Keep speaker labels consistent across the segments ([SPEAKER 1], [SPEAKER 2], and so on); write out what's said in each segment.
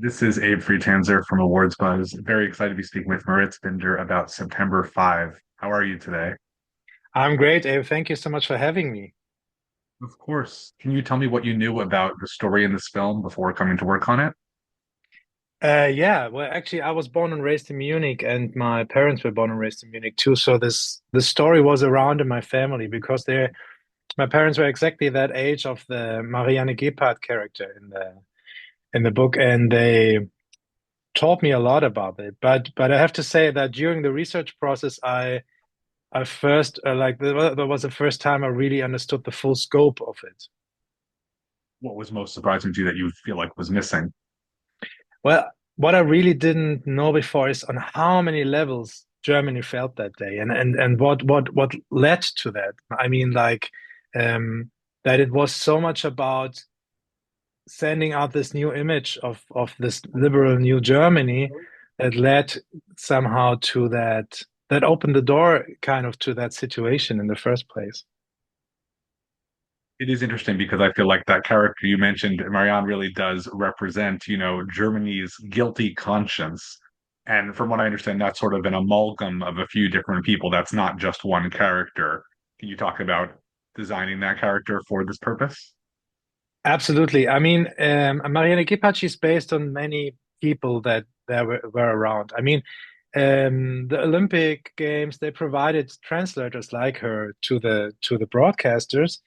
[SPEAKER 1] This is Abe Friedtanzer from Awards Buzz. Very excited to be speaking with Moritz Binder about September 5. How are you today?
[SPEAKER 2] I'm great, Abe. Thank you so much for having me.
[SPEAKER 1] Of course. Can you tell me what you knew about the story in this film before coming to work on it?
[SPEAKER 2] Yeah, well, actually, I was born and raised in Munich, and my parents were born and raised in Munich too. So the story was around in my family because my parents were exactly that age of the Marianne Gebhardt character in the book, and they taught me a lot about it. But I have to say that during the research process, I first that was the first time I really understood the full scope of it.
[SPEAKER 1] What was most surprising to you that you feel like was missing?
[SPEAKER 2] Well, what I really didn't know before is on how many levels Germany felt that day, and what led to that. I mean, um, that it was so much about sending out this new image of this liberal new Germany that led somehow to that opened the door kind of to that situation in the first place.
[SPEAKER 1] It is interesting because I feel like that character you mentioned, Marianne, really does represent, Germany's guilty conscience. And from what I understand, that's sort of an amalgam of a few different people. That's not just one character. Can you talk about designing that character for this purpose?
[SPEAKER 2] Absolutely. I mean, Marianne Gephardt is based on many people that were around. I mean, the Olympic Games, they provided translators like her to the broadcasters.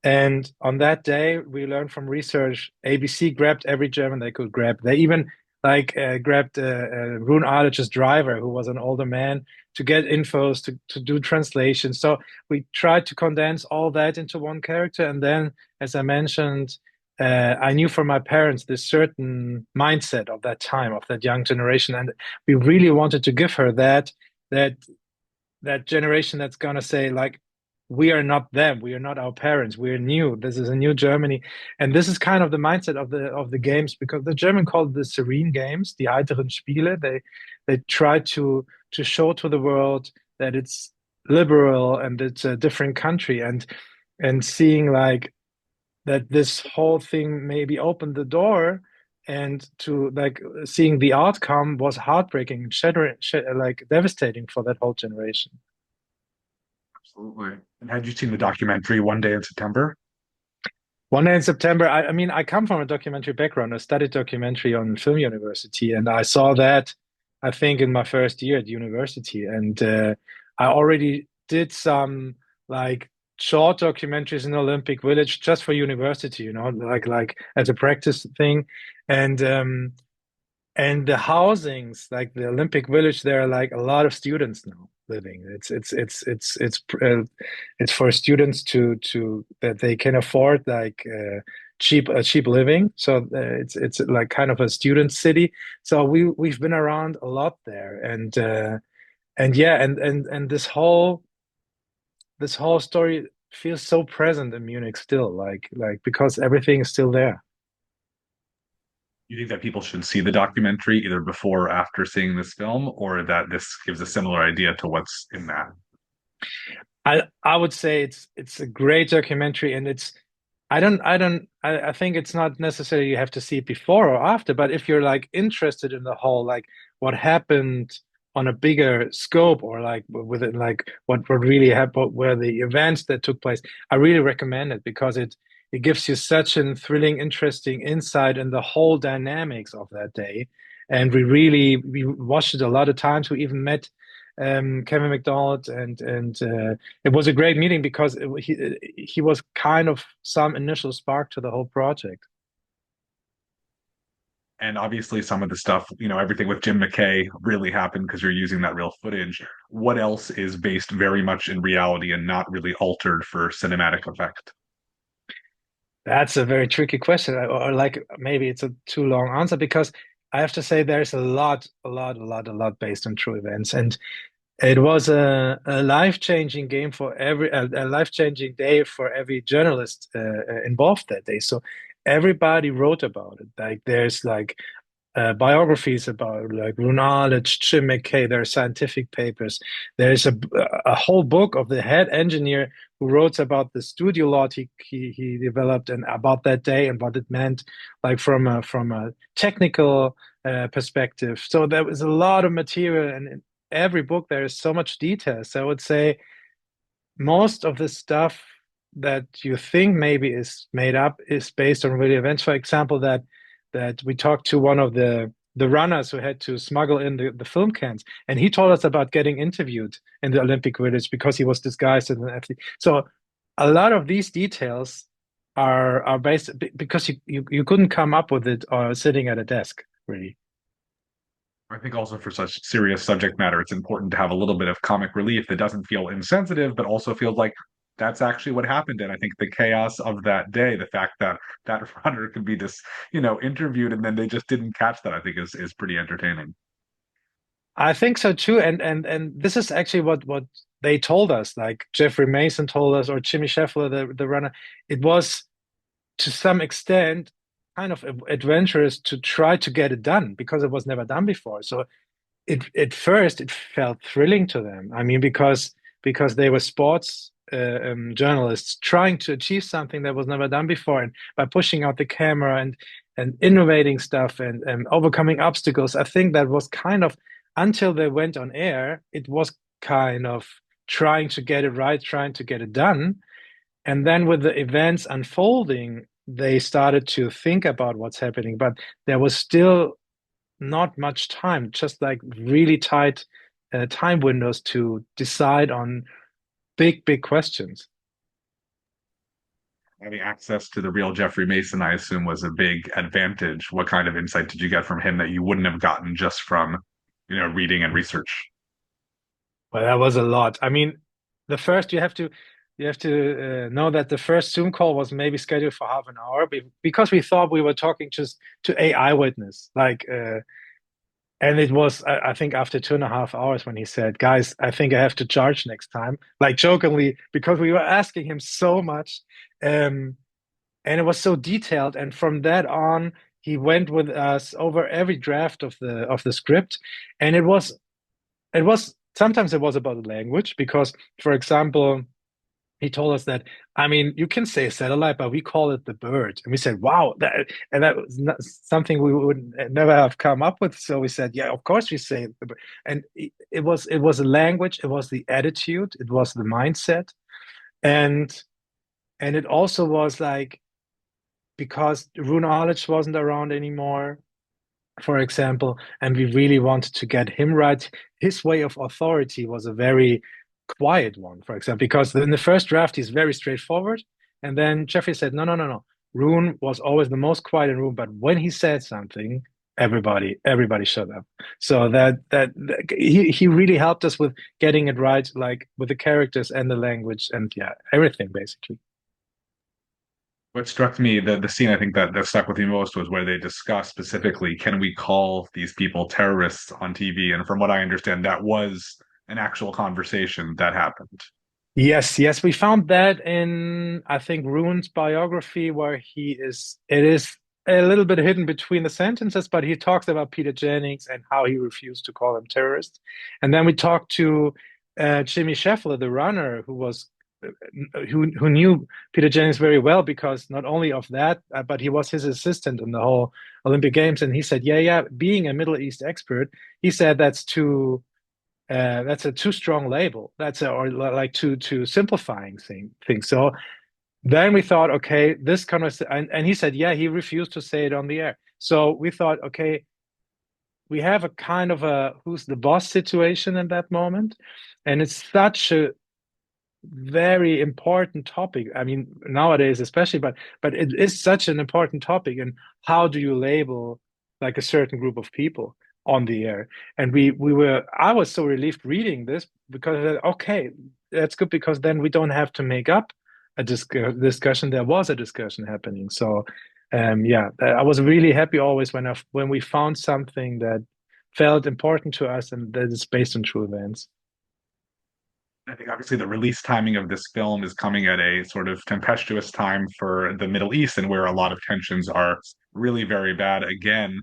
[SPEAKER 2] And on that day, we learned from research, ABC grabbed every German they could grab. They even grabbed Rune Adler's driver, who was an older man, to get infos to do translations. So we tried to condense all that into one character. And then, as I mentioned, I knew from my parents this certain mindset of that time, of that young generation, and we really wanted to give her that that generation that's gonna say like, we are not them, we are not our parents, we are new. This is a new Germany, and this is kind of the mindset of the games because the German called the serene games, die heiteren Spiele. They try to show to the world that it's liberal and it's a different country, and seeing like that this whole thing maybe opened the door and to like seeing the outcome was heartbreaking, shattering, like devastating for that whole generation.
[SPEAKER 1] Absolutely. And had you seen the documentary One Day in September?
[SPEAKER 2] One day in September, I mean, I come from a documentary background. I studied documentary on film university, and I saw that, I think, in my first year at university. And I already did some like short documentaries in Olympic Village just for university, like as a practice thing. And and the housings, like the Olympic Village, there are like a lot of students now living. It's for students to that they can afford like cheap living. So it's like kind of a student city. So we've been around a lot there, and yeah, and this whole story feels so present in Munich still, like because everything is still there.
[SPEAKER 1] You think that people should see the documentary either before or after seeing this film, or that this gives a similar idea to what's in that?
[SPEAKER 2] I would say it's a great documentary, and I think it's not necessarily you have to see it before or after, but if you're like interested in the whole like what happened on a bigger scope, or like within like what really happened, where the events that took place, I really recommend it because it gives you such a thrilling, interesting insight in the whole dynamics of that day. And we watched it a lot of times. We even met Kevin McDonald, and it was a great meeting because he was kind of some initial spark to the whole project.
[SPEAKER 1] And obviously, some of the stuff, everything with Jim McKay really happened because you're using that real footage. What else is based very much in reality and not really altered for cinematic effect?
[SPEAKER 2] That's a very tricky question, or like maybe it's a too long answer because I have to say there's a lot based on true events, and it was a life-changing game for a life-changing day for every journalist involved that day. So everybody wrote about it. Like there's like biographies about like Runalic, Jim McKay. There are scientific papers. There's a whole book of the head engineer who wrote about the studio lot he developed and about that day and what it meant, like from a technical perspective. So there was a lot of material, and in every book there is so much detail. So I would say most of the stuff that you think maybe is made up is based on real events. For example, that we talked to one of the runners who had to smuggle in the film cans, and he told us about getting interviewed in the Olympic Village because he was disguised as an athlete. So a lot of these details are based because you couldn't come up with it sitting at a desk, really.
[SPEAKER 1] I think also for such serious subject matter, it's important to have a little bit of comic relief that doesn't feel insensitive, but also feels like that's actually what happened. And I think the chaos of that day, the fact that that runner could be this, interviewed and then they just didn't catch that, I think is pretty entertaining.
[SPEAKER 2] I think so too, and this is actually what they told us. Like Jeffrey Mason told us, or Jimmy Scheffler, the runner. It was to some extent kind of adventurous to try to get it done because it was never done before. So it at first it felt thrilling to them. I mean, because they were sports journalists trying to achieve something that was never done before, and by pushing out the camera and innovating stuff and overcoming obstacles. I think that was kind of until they went on air, it was kind of trying to get it right, trying to get it done. And then with the events unfolding, they started to think about what's happening, but there was still not much time, just like really tight time windows to decide on big questions.
[SPEAKER 1] Having access to the real Jeffrey Mason, I assume, was a big advantage. What kind of insight did you get from him that you wouldn't have gotten just from, reading and research?
[SPEAKER 2] Well, that was a lot. I mean, the first you have to know that the first Zoom call was maybe scheduled for half an hour because we thought we were talking just to AI witness, and it was I think after 2.5 hours when he said, "Guys, I think I have to charge next time," like jokingly because we were asking him so much, um, and it was so detailed. And from that on, he went with us over every draft of the script, and it was sometimes it was about the language because, for example, he told us that I mean you can say satellite, but we call it the bird, and we said, "Wow!" That was not something we would never have come up with. So we said, "Yeah, of course we say the bird." And it was a language, it was the attitude, it was the mindset, and it also was like because Rune Arlich wasn't around anymore, for example, and we really wanted to get him right. His way of authority was a very quiet one, for example, because in the first draft he's very straightforward, and then Jeffrey said, "No, no, no, no." Rune was always the most quiet in the room, but when he said something, everybody shut up. So that he really helped us with getting it right, like with the characters and the language and yeah, everything basically.
[SPEAKER 1] What struck me, the scene I think that stuck with me most was where they discussed specifically, can we call these people terrorists on TV? And from what I understand, that was an actual conversation that happened.
[SPEAKER 2] Yes, yes, we found that in I think Rune's biography where it is a little bit hidden between the sentences, but he talks about Peter Jennings and how he refused to call them terrorists. And then we talked to Jimmy Scheffler, the runner, who knew Peter Jennings very well because not only of that, but he was his assistant in the whole Olympic Games. And he said, "Yeah, yeah, being a Middle East expert," he said that's a too strong label. That's a, or like too simplifying thing. So then we thought, okay, this kind of, and he said, yeah, he refused to say it on the air. So we thought, okay, we have a kind of a who's the boss situation in that moment, and it's such a very important topic. I mean, nowadays especially, but it is such an important topic. And how do you label like a certain group of people on the air? And I was so relieved reading this because okay, that's good because then we don't have to make up a discussion. There was a discussion happening. So yeah, I was really happy always when we found something that felt important to us and that is based on true events.
[SPEAKER 1] I think obviously the release timing of this film is coming at a sort of tempestuous time for the Middle East and where a lot of tensions are really very bad again.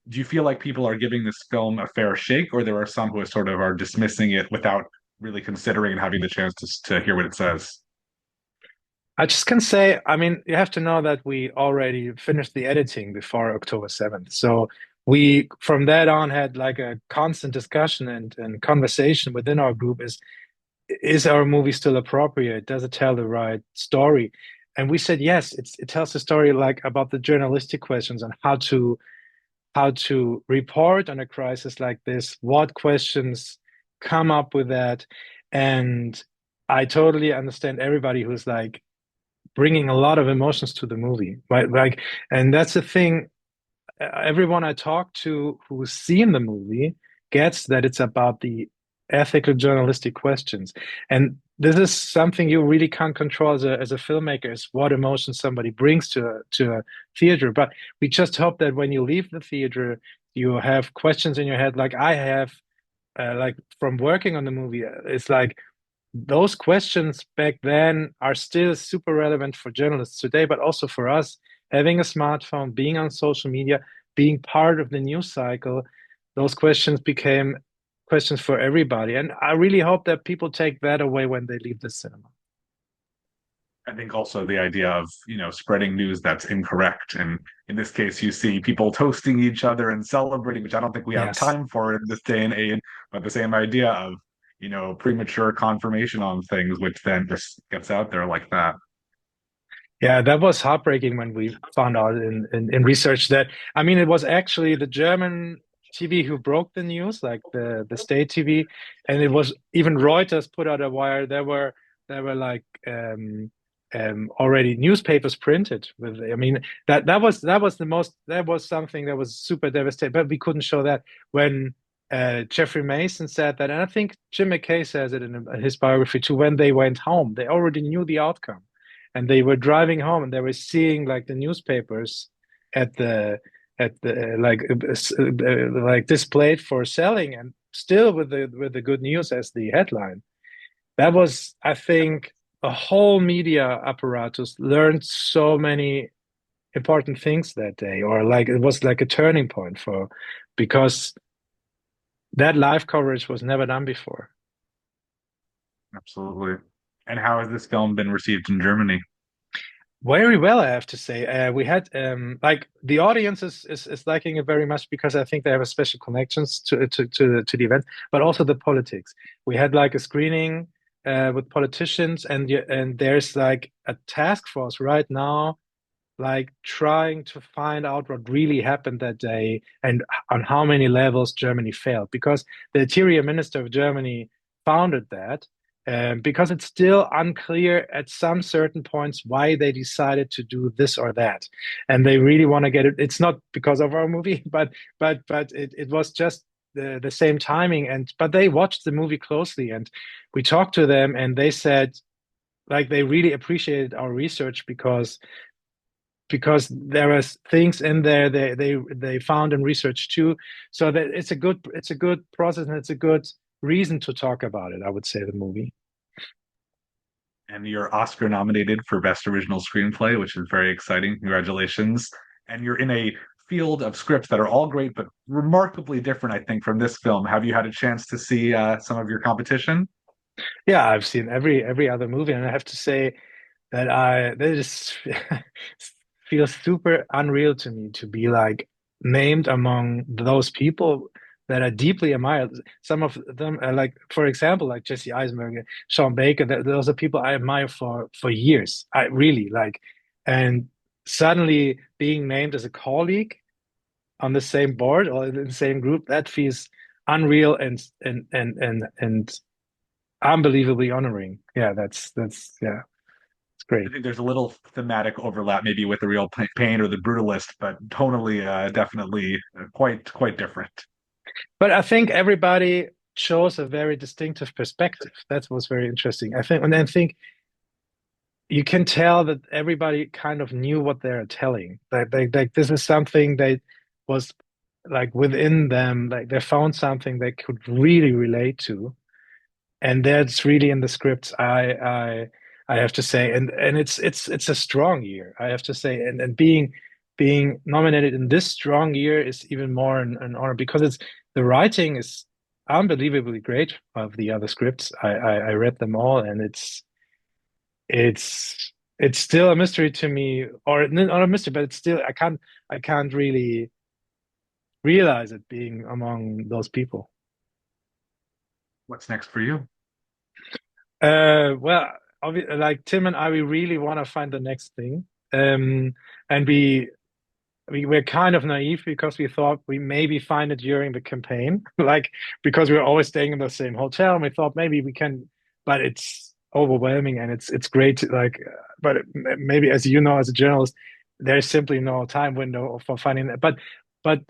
[SPEAKER 1] do you feel like people are giving this film a fair shake, or there are some who sort of are dismissing it without really considering and having the chance to hear what it says?
[SPEAKER 2] I just can say, I mean, you have to know that we already finished the editing before October 7th. So we, from that on, had like a constant discussion and conversation within our group is our movie still appropriate? Does it tell the right story? And we said yes, it tells the story like about the journalistic questions on how to report on a crisis like this, what questions come up with that. And I totally understand everybody who's like bringing a lot of emotions to the movie, right? Like, and that's the thing. Everyone I talk to who's seen the movie gets that it's about the ethical journalistic questions. And this is something you really can't control as a filmmaker, is what emotion somebody brings to a theater. But we just hope that when you leave the theater, you have questions in your head like I have, like from working on the movie. It's like those questions back then are still super relevant for journalists today, but also for us having a smartphone, being on social media, being part of the news cycle. Those questions became questions for everybody. And I really hope that people take that away when they leave the cinema.
[SPEAKER 1] I think also the idea of, spreading news that's incorrect. And in this case, you see people toasting each other and celebrating, which I don't think we have
[SPEAKER 2] Yes.
[SPEAKER 1] time for in this day and age, but the same idea of, premature confirmation on things, which then just gets out there like that.
[SPEAKER 2] Yeah, that was heartbreaking when we found out in research that, I mean, it was actually the German TV who broke the news, like the state TV, and it was even Reuters put out a wire. There were like already newspapers printed with. I mean, that was the most, that was something that was super devastating. But we couldn't show that when Jeffrey Mason said that, and I think Jim McKay says it in his biography too. When they went home, they already knew the outcome, and they were driving home and they were seeing like the newspapers at the like displayed for selling, and still with the good news as the headline. That was, I think, a whole media apparatus learned so many important things that day, or like it was like a turning point for, because that live coverage was never done before.
[SPEAKER 1] Absolutely. And how has this film been received in Germany?
[SPEAKER 2] Very well, I have to say. We had like the audience is liking it very much because I think they have a special connections to the event, but also the politics. We had like a screening with politicians, and there's like a task force right now, like trying to find out what really happened that day and on how many levels Germany failed, because the interior minister of Germany founded that, because it's still unclear at some certain points why they decided to do this or that, and they really want to get it. It's not because of our movie, but it was just the same timing, and but they watched the movie closely, and we talked to them, and they said like they really appreciated our research because there was things in there they found in research too. So that it's a good process, and it's a good reason to talk about it, I would say, the movie.
[SPEAKER 1] And you're Oscar nominated for Best Original Screenplay, which is very exciting. Congratulations. And you're in a field of scripts that are all great, but remarkably different, I think, from this film. Have you had a chance to see some of your competition?
[SPEAKER 2] Yeah, I've seen every other movie, and I have to say that I that just feels super unreal to me to be like named among those people that I deeply admire. Some of them are like, for example, like Jesse Eisenberg, Sean Baker. Those are people I admire for years. I really like, and suddenly being named as a colleague on the same board or in the same group, that feels unreal and unbelievably honoring. Yeah, that's yeah, it's
[SPEAKER 1] I
[SPEAKER 2] great.
[SPEAKER 1] think there's a little thematic overlap, maybe with the real pain or the brutalist, but tonally, definitely quite different.
[SPEAKER 2] But I think everybody shows a very distinctive perspective. That was very interesting. I think, and I think you can tell that everybody kind of knew what they're telling. Like this is something that was like within them. Like they found something they could really relate to, and that's really in the scripts. I have to say, and it's a strong year, I have to say, and being being nominated in this strong year is even more an honor because it's the writing is unbelievably great of the other scripts. I read them all, and it's still a mystery to me, or not a mystery, but it's still I can't really realize it being among those people.
[SPEAKER 1] What's next for you?
[SPEAKER 2] Well, like Tim and I, we really want to find the next thing. Um, and we were kind of naive because we thought we maybe find it during the campaign, like because we were always staying in the same hotel, and we thought maybe we can, but it's overwhelming and it's great to, like, but maybe as you know, as a journalist, there's simply no time window for finding that. But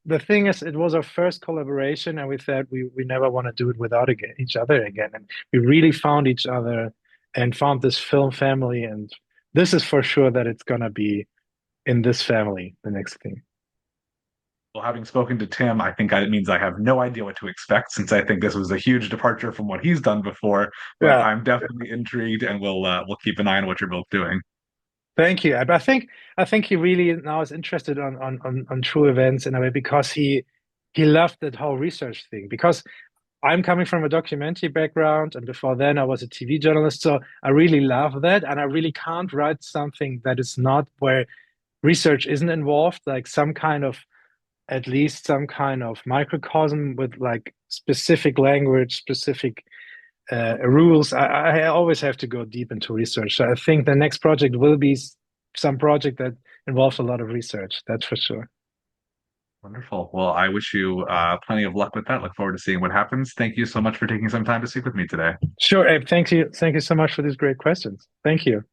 [SPEAKER 2] the thing is, it was our first collaboration, and we said we never want to do it without each other again, and we really found each other and found this film family, and this is for sure that it's gonna be in this family, the next thing.
[SPEAKER 1] Well, having spoken to Tim, I think it means I have no idea what to expect since I think this was a huge departure from what he's done before. But
[SPEAKER 2] Yeah,
[SPEAKER 1] I'm definitely intrigued, and we'll keep an eye on what you're both doing.
[SPEAKER 2] thank you. But I think he really now is interested on true events in a way because he loved that whole research thing. Because I'm coming from a documentary background, and before then I was a TV journalist, so I really love that, and I really can't write something that is not where research isn't involved, like some kind of at least some kind of microcosm with like specific language, specific rules. I always have to go deep into research. So I think the next project will be some project that involves a lot of research. That's for sure.
[SPEAKER 1] Wonderful. Well, I wish you plenty of luck with that. Look forward to seeing what happens. Thank you so much for taking some time to speak with me today.
[SPEAKER 2] Sure, Abe. Thank you. Thank you so much for these great questions. Thank you.